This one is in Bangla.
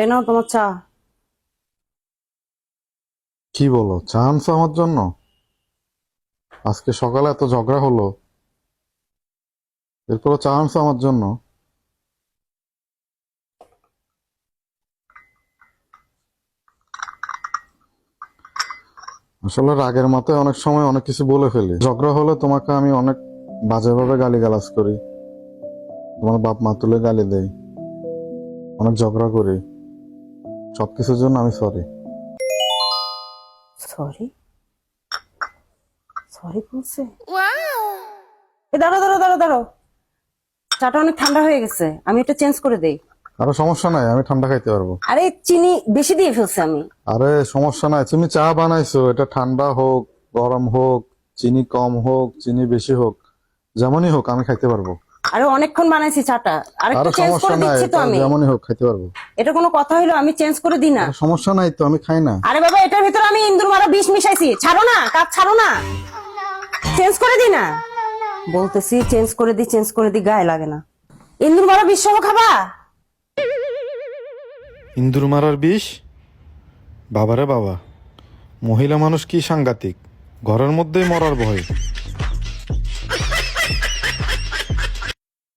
এ নাও তোমার চা। কি বলো, চা আনছো আমার জন্য? আজকে সকালে এত ঝগড়া হলো, এরপরও চা আনছো আমার জন্য? আসলে রাগের মাথায় অনেক সময় অনেক কিছু বলে ফেলি। ঝগড়া হলে তোমাকে আমি অনেক বাজেভাবে গালিগালাজ করি, তোমার বাপ মা তুলে গালি দেই, অনেক ঝগড়া করি। সবকিছুর জন্য আমি সরি। সরি? সরি বলছে? এ দাঁড়ো দাঁড়ো দাঁড়ো দাঁড়ো, চাটা অনেক ঠান্ডা হয়ে গেছে, আমি এটা চেঞ্জ করে দেই। আরে সমস্যা নাই, আমি ঠান্ডা খাইতে পারবো। আরে চিনি বেশি দিয়ে ফেলছি আমি। আরে সমস্যা নাই, তুমি চা বানাইছো, এটা ঠান্ডা হোক, গরম হোক, চিনি কম হোক, চিনি বেশি হোক, যেমনই হোক আমি খাইতে পারবো। আরে অনেকক্ষণ বানাইছি চাটা, আরেকটু আরে চেঞ্জ সমস্যা করে নাই, দিচ্ছি তো এটা আমি। যেমনই হোক খাইতে পারবো। এটা কোনো কথা হইলো? আমি চেঞ্জ করে দিই না? আরে সমস্যা নাই তো, আমি খাই না। আরে বাবা, এটার ভিতরে আমি ইন্দুর মারা বিষ মিশাইছি, ছাড়ো না, কাপ ছাড়ো না, চেঞ্জ করে দিই না? বলতেছি চেঞ্জ করে দিই, চেঞ্জ করে দিই, গায়ে লাগে না। ইন্দুর মারা বিষ সহ খাবা? ইন্দুর মারার বিষ? বাবারে বাবা, মহিলা মানুষ কি সাংঘাতিক, ঘরের মধ্যেই মরার ভয়।